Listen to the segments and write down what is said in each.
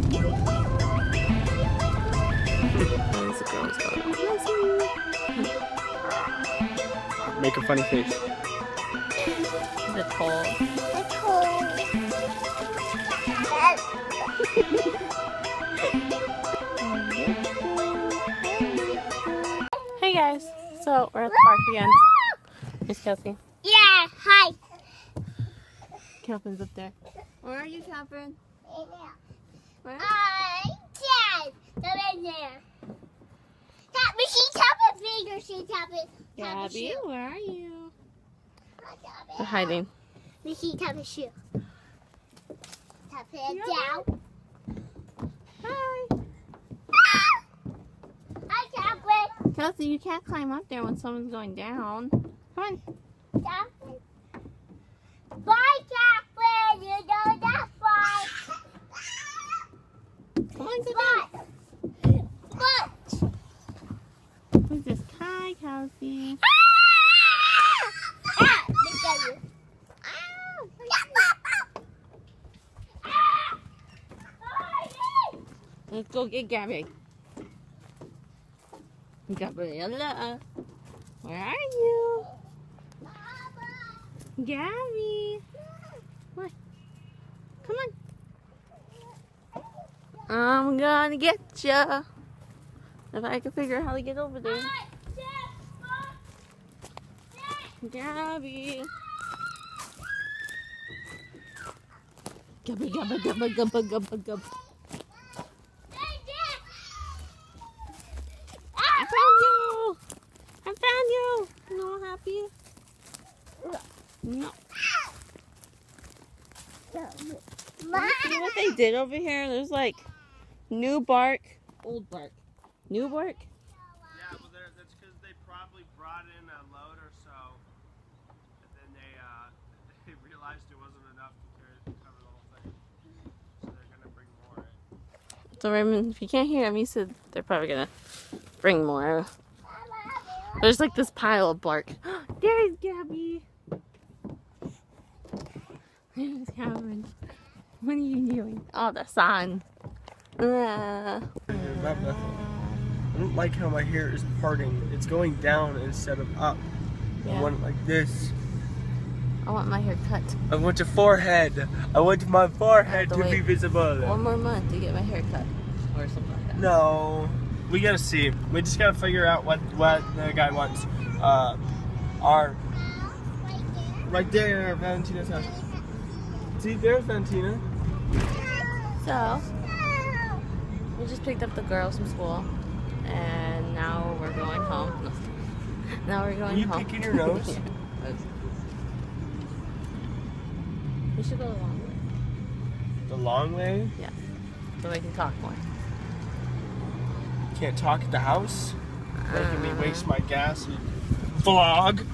The girl's going crazy. Make a funny face. The cold. It's cold. Hey guys, so we're at the park again. Here's Kelsey. Yeah, hi. Calvin's up there. Where are you, Calvin? Where? Dad, come in there. Tap me, she tap it, finger, she tap it. Gabby, where are you? Tap We're hiding. me, she tap it, shoe. Tap it down. Hi. Hi, tap it. Kelsey, you can't climb up there when someone's going down. Come on. Tap it. Bye, Catherine. You know that's fine. Come on, go down. But. Who's this? Hi, Kelsey. Let's go get Gabby. Gabriella, where are you? Gabby. What? Come on. I'm gonna get ya. If I can figure out how to get over there. Gabby. Gabby, gabba, gabba, gabba, gabba, gabba. I found you! I found you! No happy? No. See what they did over here? There's like new bark, old bark. New bark? Yeah, well, that's because they probably brought in a load or so, and then they realized it wasn't enough to cover the whole thing. So they're gonna bring more in. So Raymond, if you can't hear him, he said they're probably gonna bring more. There's like this pile of bark. There's Gabby. There's Cameron. What are you doing? Oh, the sun. Not nothing. I don't like how my hair is parting. It's going down instead of up. Yeah. I want it like this. I want my hair cut. I want your forehead. I want my forehead to be visible. One more month to get my hair cut. Or something like that. No. We gotta see. We just gotta figure out what the guy wants. Right there, Valentina's house. See, there's Valentina. So, we just picked up the girls from school. And now we're going home. No. Now we're going home. Are you picking your nose? Yeah. We should go the long way. The long way? Yeah. So we can talk more. Can't talk at the house? Making me waste my gas and vlog.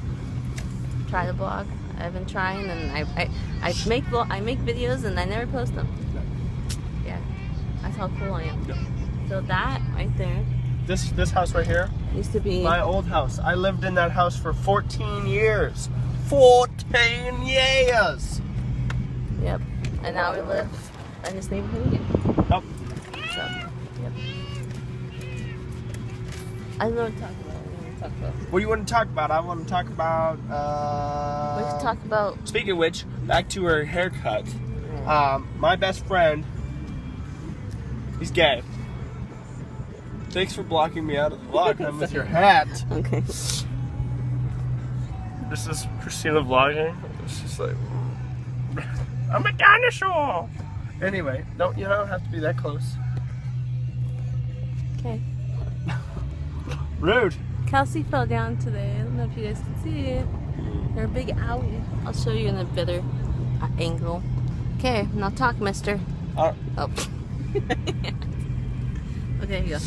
Try the blog. I've been trying, and I make videos and I never post them. No. Yeah, that's how cool I am. No. So that right there This house right here, used to be my old house. I lived in that house for 14 years. 14 years! Yep. And now we live in this neighborhood again. Oh. So, yep. I don't know what to talk about. What do you want to talk about? I want to talk about, We can talk about. Speaking of which, back to her haircut. My best friend, he's gay. Thanks for blocking me out of the vlog hun, with your hat. Okay. This is Christina vlogging. She's like, I'm a dinosaur. Anyway, you don't have to be that close. Okay. Rude. Kelsey fell down today. I don't know if you guys can see it. They're a big owie. I'll show you in a better angle. Okay, now talk, mister. Oh. Okay, you go.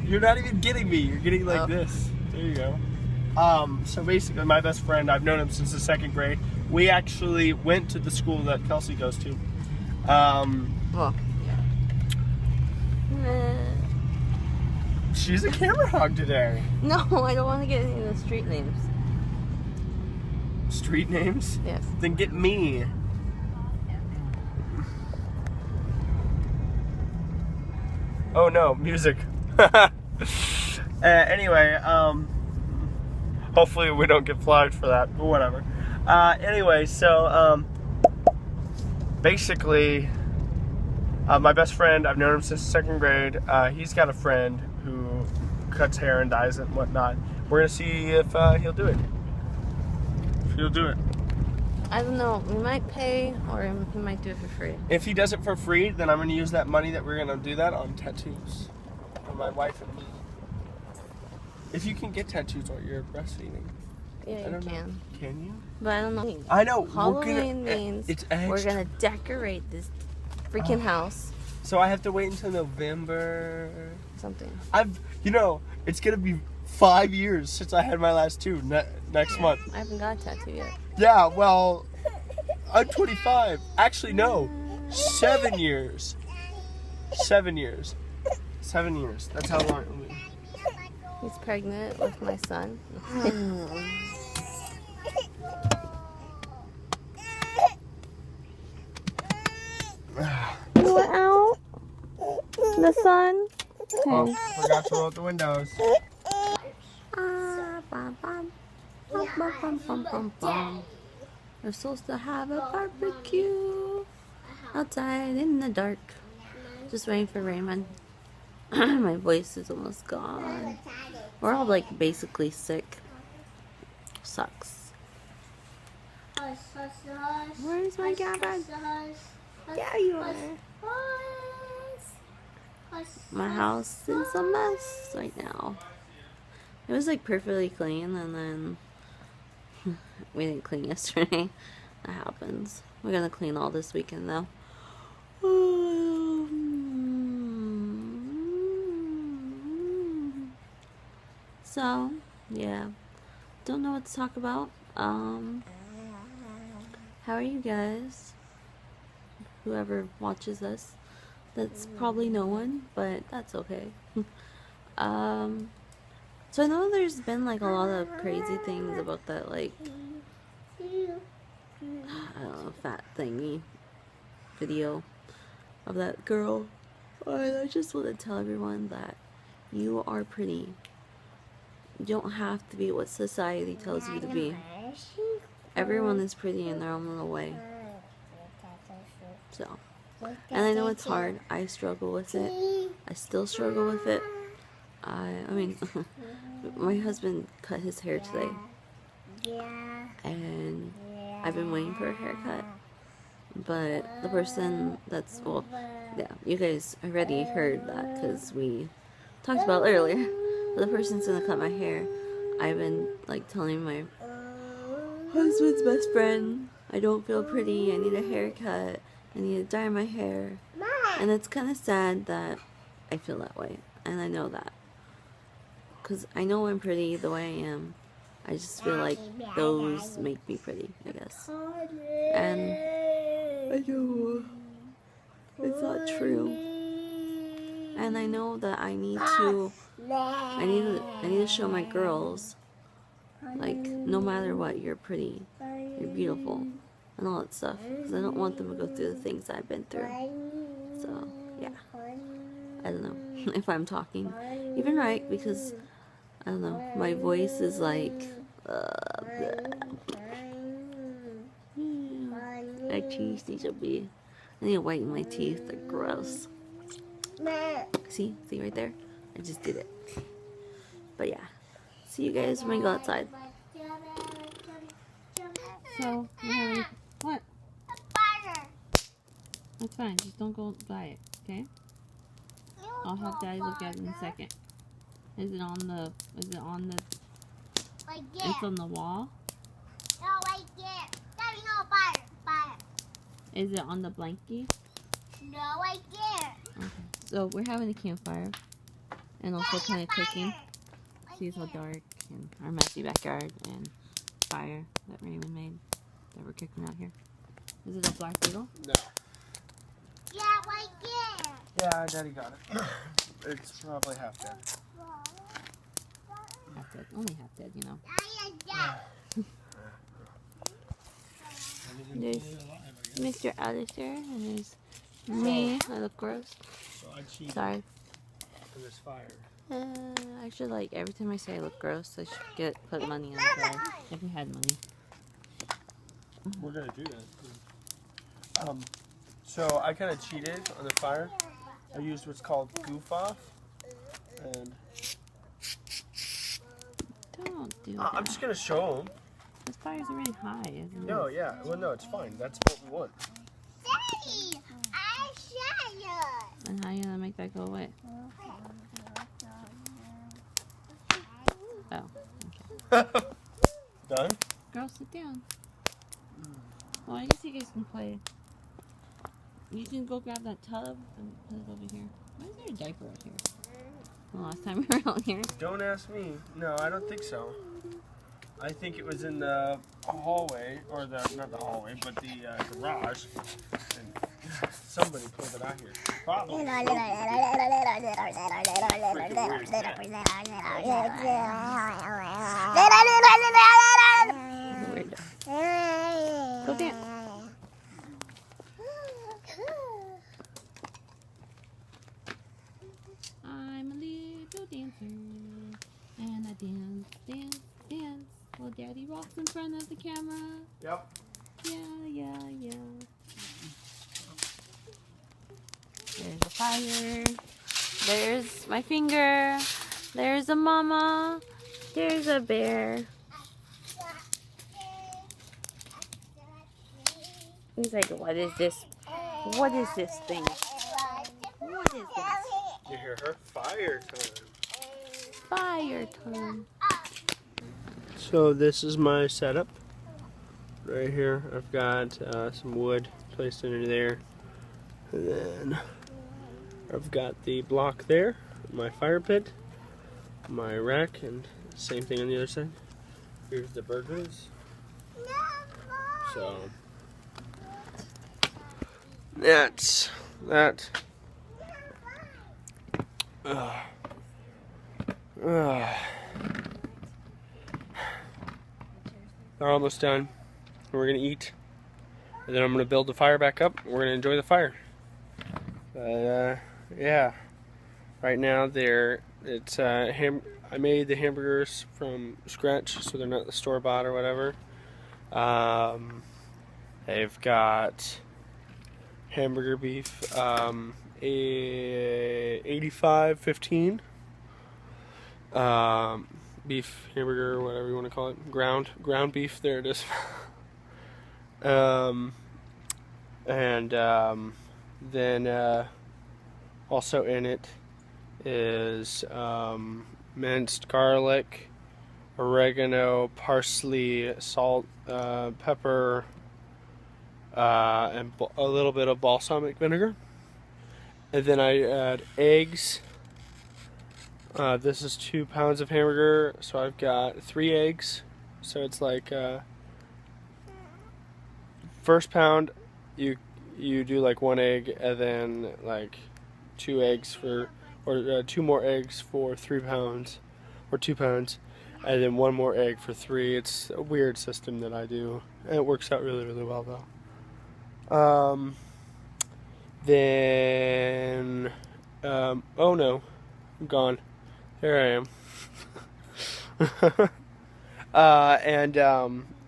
You're not even getting me. You're getting like this. There you go. So basically, my best friend, I've known him since the 2nd grade. We actually went to the school that Kelsey goes to. Well, yeah. She's a camera hog today. No, I don't want to get any of the street names. Street names? Yes. Then get me. Oh no, music. Anyway, hopefully we don't get flagged for that, but whatever. Anyway, so basically, my best friend, I've known him since 2nd grade. He's got a friend who cuts hair and dyes it and whatnot. We're gonna see if he'll do it. If he'll do it. I don't know. We might pay, or he might do it for free. If he does it for free, then I'm gonna use that money that we're gonna do that on tattoos for my wife and me. If you can get tattoos while you're breastfeeding. Yeah, you can. Can you? But I don't know. I know. Halloween means we're gonna decorate this freaking house. So I have to wait until November. Something. It's gonna be 5 years since I had my last two next month. I haven't got a tattoo yet. Yeah, well, I'm 25. Actually, no, 7 years. 7 years. 7 years. That's how long. He's pregnant with my son. You went out? The sun? Oh, forgot to roll out the windows. We're supposed to have a barbecue outside in the dark. Just waiting for Raymond. My voice is almost gone. We're all like basically sick. Sucks. Where's my Gavin? There you are. My house is a mess right now. It was like perfectly clean, and then we didn't clean yesterday. That happens. We're gonna clean all this weekend though. So yeah, don't know what to talk about. How are you guys? Whoever watches us, that's probably no one, but that's okay. So I know there's been like a lot of crazy things about that, like, I don't know, fat thingy video of that girl. I just want to tell everyone that you are pretty. You don't have to be what society tells you to be. Everyone is pretty in their own little way. So, and I know it's hard. I struggle with it. I still struggle with it. I mean, my husband cut his hair today, and I've been waiting for a haircut, but the person that's, well, yeah, you guys already heard that because we talked about it earlier, but the person's gonna cut my hair. I've been, like, telling my husband's best friend, I don't feel pretty, I need a haircut, I need to dye my hair, and it's kind of sad that I feel that way, and I know that. Because I know I'm pretty the way I am. I just feel like those make me pretty, I guess. And I know it's not true. And I know that I need to show my girls, like, no matter what, you're pretty, you're beautiful, and all that stuff. Because I don't want them to go through the things I've been through. So, yeah. I don't know if I'm talking even right, because I don't know, my voice is like my teeth need to be, I need to whiten my teeth, they're gross. See right there, I just did it. But yeah, see you guys when we go outside. So what? That's fine, just don't go buy it, okay? I'll have Daddy look at it in a second. Is it on the, Like it's on the wall? No, like it. Daddy, no, buy it. Is it on the blankie? No, like it. Okay, so we're having a campfire, and also kind of cooking. See, it's all dark, and our messy backyard, and fire that Raymond made, that we're cooking out here. Is it a black beetle? No. Yeah, like it. Yeah, Daddy got it. It's probably half dead. Half dead. Only half dead, you know. There's Mr. Alistair, and there's me. I look gross. Sorry. in this fire. I should like every time I say I look gross, I should put money on the bed if we had money. We're gonna do that. So I kind of cheated on the fire. I used what's called goof off, and Don't do that. I'm just gonna show them. This fire's already high, isn't it? No, yeah, well, no, it's fine. That's what we want. Daddy, I shot you. And how are you gonna make that go away? Oh, okay. Done? Girl, sit down. Well, I guess you guys can play. You can go grab that tub and put it over here. Why is there a diaper out here? The last time we were out here. Don't ask me. No, I don't think so. I think it was in the hallway, or not the hallway, but the garage. And somebody pulled it out here. Probably. Go dance. I'm a little dancer, and I dance, dance, dance. While Daddy rocks in front of the camera. Yep. Yeah. There's a fire. There's my finger. There's a mama. There's a bear. He's like, what is this? What is this thing? What is this? You hear her? Fire time. Fire time. So this is my setup. Right here, I've got some wood placed into there. And then I've got the block there, my fire pit, my rack, and same thing on the other side. Here's the burgers. So that's that. They're almost done. We're gonna eat, and then I'm gonna build the fire back up. We're gonna enjoy the fire. But yeah, right now it's I made the hamburgers from scratch, so they're not the store bought or whatever. They've got hamburger beef, 85-15. Beef hamburger, whatever you want to call it, ground beef. There it is. Then also in it is minced garlic, oregano, parsley, salt, pepper, and a little bit of balsamic vinegar. And then I add eggs. This is 2 pounds of hamburger, so I've got 3 eggs. So it's like first pound, you do like 1 egg, and then like 2 eggs for, or 2 more eggs for 3 pounds, or 2 pounds, and then 1 more egg for 3. It's a weird system that I do, and it works out really, really well though. Then oh no, I'm gone. There I am.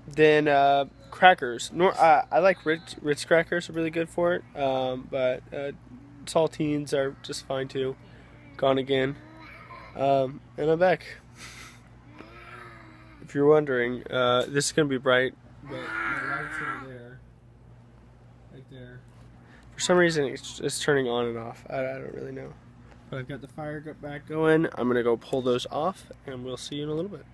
Then crackers. I like Ritz crackers, are really good for it. But saltines are just fine too. Gone again. And I'm back. If you're wondering, this is gonna be bright, but my lights are there, right there. For some reason, it's turning on and off. I don't really know. But I've got the fire back going. I'm gonna go pull those off, and we'll see you in a little bit.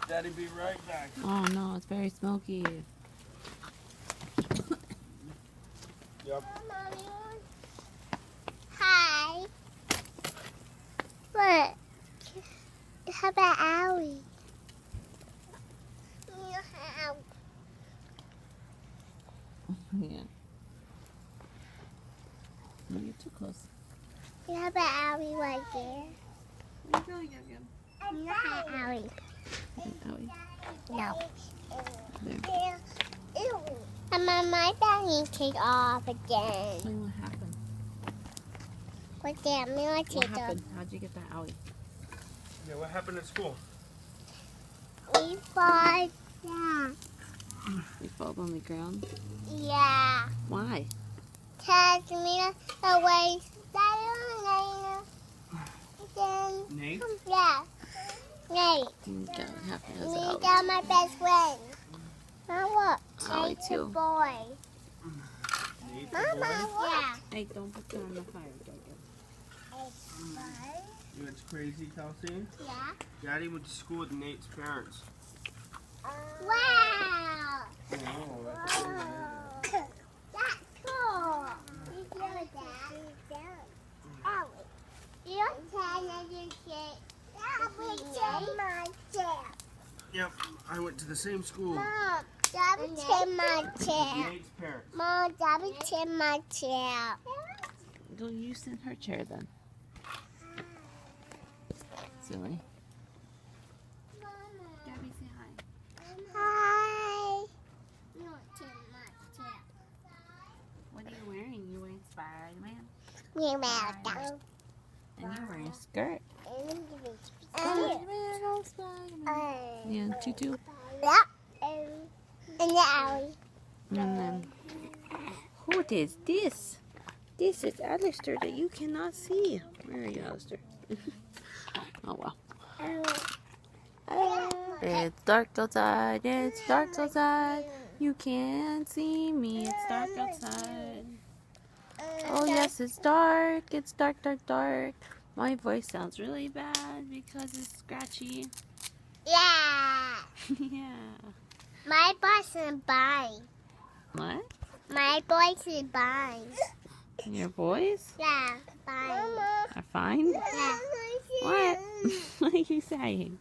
Daddy, be right back. Oh no, it's very smoky. Yep. Hi. What? How about Owie? Yeah. No, you're too close. You have an alley right there. You go, Yum Yum. Not an alley. Owie. No. There. And my battery take off again. Tell me what happened. What's that? Me want What to happened? How'd you get that owie? Yeah, what happened at school? We fall down. You fall on the ground? Yeah. Why? Cause me away. Then Nate? yeah. Nate. You got half of those Me out. got my best friend. Mama, Ollie Nate's a too. boy. Nate, the Mama, boy? yeah. Hey, don't put that on the fire, Jacob. You know, it's crazy, Kelsey. Yeah. Daddy went to school with Nate's parents. Wow. Oh, that's crazy. That's cool. You do that. Oh, you don't tell your shit. That was my chair. Yep, I went to the same school. Mom, that was my chair. Nate's parents. Mom, that was my chair. Go, you sit in her chair then. Silly. Gabby, say hi. Hi. You don't take my chair. What are you wearing? You wearing Spider-Man? You're welcome. And you're wearing a skirt. Spider-Man, oh Spider-Man. Yeah, tutu. Yeah. In the alley. And then, what is this? This is Alistair that you cannot see. Where are you, Alistair? Oh, well. It's dark outside. It's dark outside. You can't see me. It's dark outside. Oh, yes, it's dark. It's dark, dark, dark. My voice sounds really bad because it's scratchy. Yeah. Yeah. My boss is buying. What? My boys is buying. Your boys Yeah, buying. are fine? Yeah. What? What are you saying?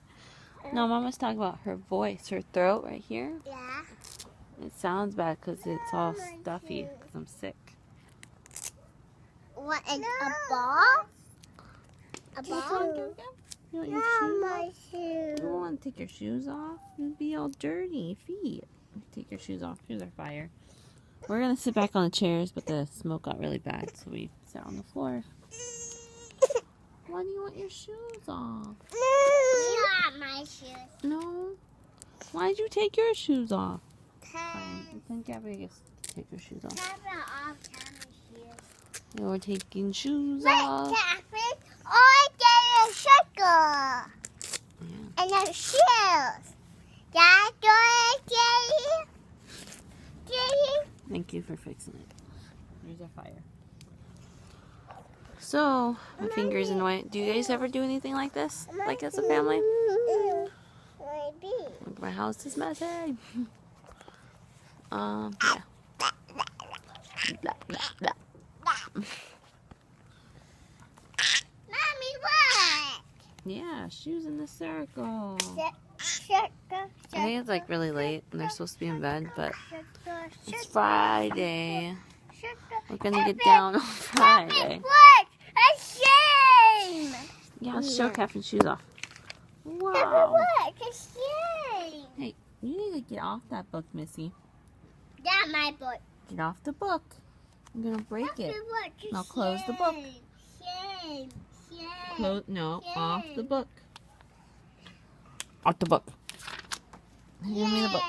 No, Mama's talking about her voice, her throat right here. Yeah. It sounds bad because it's all stuffy because I'm sick. What is a ball? A You ball? want your shoes off? You don't want to take your shoes off? You'd be all dirty feet. Take your shoes off. Here's our fire. We're going to sit back on the chairs, but the smoke got really bad, so we sat on the floor. Why do you want your shoes off? You want my shoes. No. Why did you take your shoes off? Fine. Then Gabby gets to take her shoes off. You're taking shoes off. Catherine, I get a sugar. Yeah. And the shoes. That's what Thank you for fixing it. Here's our fire. So, my finger's in the way. Do you guys ever do anything like this? Like as a family? Maybe. Look, my house is messy. Yeah. Blah, blah, blah. Mommy, what? Yeah, shoes in the circle. Sugar. I think it's like really late and they're supposed to be in bed, but Sugar. it's Friday. Sugar. We're gonna get down on Friday. What? A shame. Yeah, let's show Catherine's shoes off. Wow. What? A shame. Hey, you need to get off that book, Missy. That's my book. Get off the book. I'm gonna break it. Shame. Now close the book. Shame. Shame. Close. No, off the book. Off the book. Give me the book.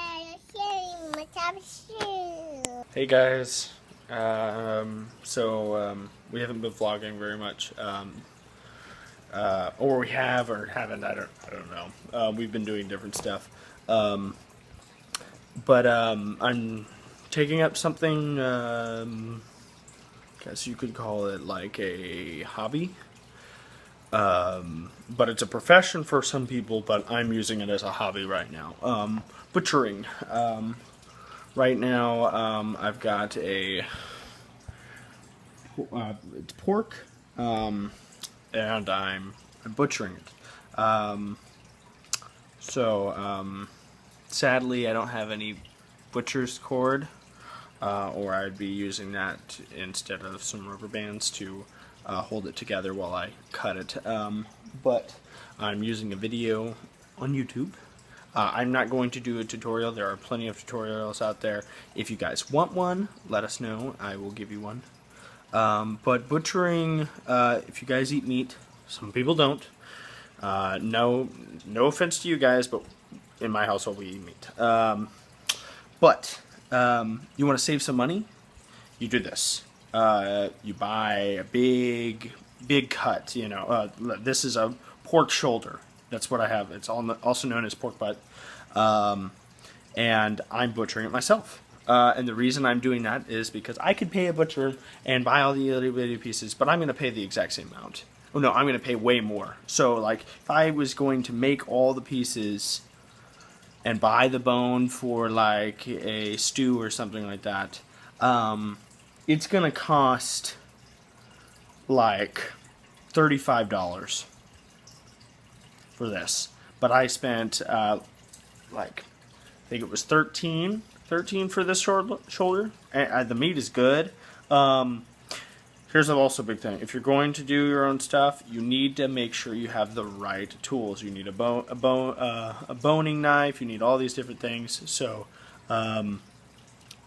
Shame. Let's have a shame. Hey guys, we haven't been vlogging very much, or we have or haven't. I don't know. We've been doing different stuff, but I'm taking up something. Guess you could call it like a hobby. But it's a profession for some people, but I'm using it as a hobby right now. Butchering. Right now, I've got it's pork, and I'm butchering it. Sadly, I don't have any butcher's cord. or I'd be using that instead of some rubber bands to hold it together while I cut it. But I'm using a video on YouTube. I'm not going to do a tutorial. There are plenty of tutorials out there. If you guys want one, let us know. I will give you one. But butchering, if you guys eat meat, some people don't. No offense to you guys, but in my household we eat meat. But you want to save some money? You do this. You buy a big cut. You know, this is a pork shoulder. That's what I have. It's also known as pork butt. And I'm butchering it myself. And the reason I'm doing that is because I could pay a butcher and buy all the little bitty pieces, but I'm going to pay the exact same amount. Oh no, I'm going to pay way more. So like, if I was going to make all the pieces and buy the bone for like a stew or something like that, it's going to cost like $35 for this. But I spent like, I think it was 13 for this shoulder. And the meat is good. Here's also a big thing. If you're going to do your own stuff, you need to make sure you have the right tools. You need a boning knife. You need all these different things. So,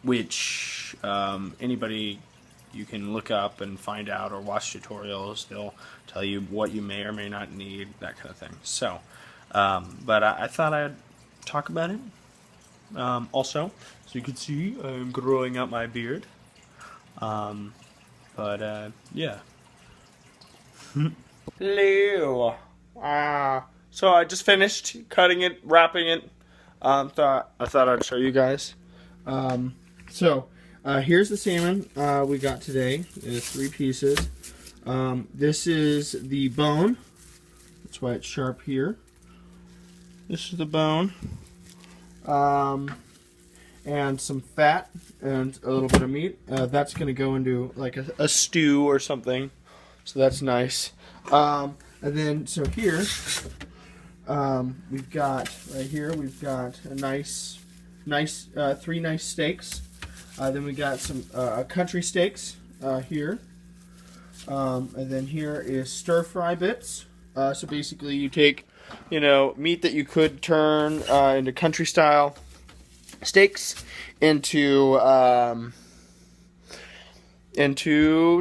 which anybody you can look up and find out or watch tutorials. They'll tell you what you may or may not need, that kind of thing. So, but I thought I'd talk about it. Also, so you can see I'm growing out my beard. Yeah. Hello. So I just finished cutting it, wrapping it. I thought I'd show you guys. Here's the salmon we got today. It's 3 pieces. This is the bone. That's why it's sharp here. This is the bone. And some fat and a little bit of meat. That's going to go into like a stew or something. So that's nice. And then, so here, we've got, right here, we've got a nice 3 nice steaks. Then we got some country steaks here. And then here is stir fry bits. So basically you take, you know, meat that you could turn into country style steaks into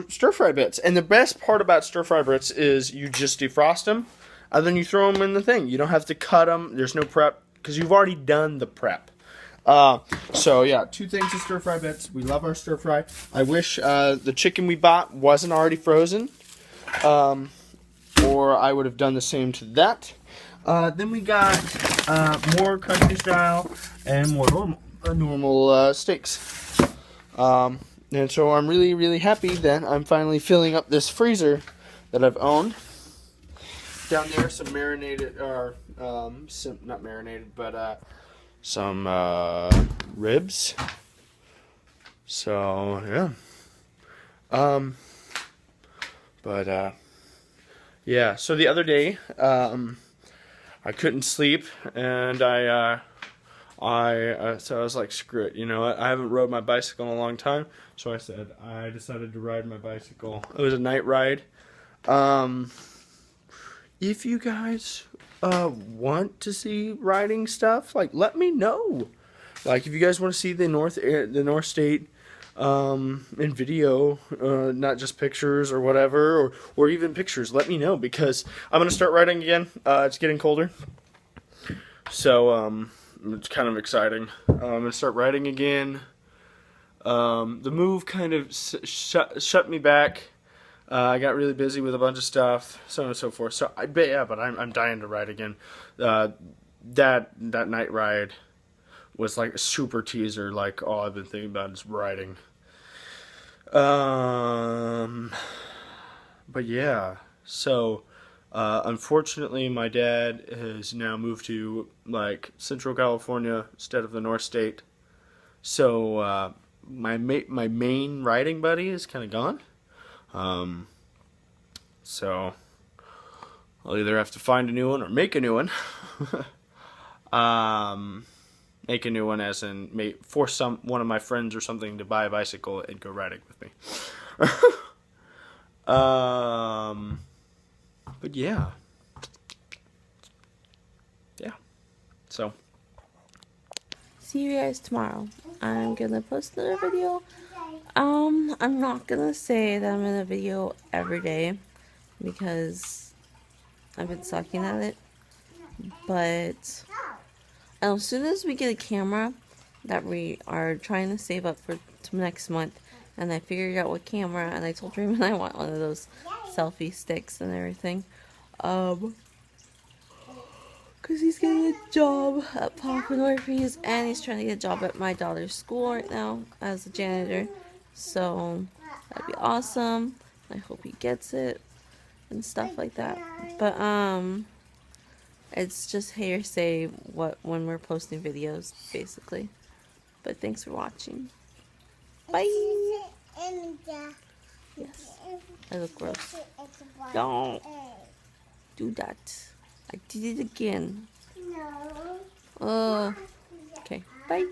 stir fry bits. And the best part about stir fry bits is you just defrost them and then you throw them in the thing. You don't have to cut them. There's no prep because you've already done the prep. So yeah, 2 things of stir fry bits. We love our stir fry. I wish the chicken we bought wasn't already frozen, or I would have done the same to that. Then we got more country style and more normal steaks. And so I'm really happy that I'm finally filling up this freezer that I've owned. Down there, some marinated, or not marinated, but some ribs. So yeah. Yeah. So the other day, I couldn't sleep, and so I was like, screw it, you know what? I haven't rode my bicycle in a long time, so I decided to ride my bicycle. It was a night ride. If you guys want to see riding stuff, like, let me know. Like, if you guys want to see the North State in video, not just pictures or whatever, or even pictures, let me know, because I'm gonna start riding again. It's getting colder, so it's kind of exciting. I'm gonna start riding again. The move kind of shut me back. I got really busy with a bunch of stuff, so on and so forth. So but I'm dying to ride again. That night ride was like a super teaser. Like, all I've been thinking about is riding. But yeah, so unfortunately my dad has now moved to like Central California instead of the North State. So my main riding buddy is kind of gone. So I'll either have to find a new one or make a new one. make a new one, as in force one of my friends or something to buy a bicycle and go riding with me. But yeah. So see you guys tomorrow. I'm gonna post another video. I'm not gonna say that I'm in a video every day because I've been sucking at it. But as soon as we get a camera that we are trying to save up for next month, and I figured out what camera, and I told Raymond I want one of those selfie sticks and everything. Because he's getting a job at Papa Murphy's, and he's trying to get a job at my daughter's school right now as a janitor. So that'd be awesome. I hope he gets it and stuff like that. But it's just hearsay when we're posting videos, basically. But thanks for watching. Bye. Yes, I look gross. Don't do that. I did it again. No. Okay, bye.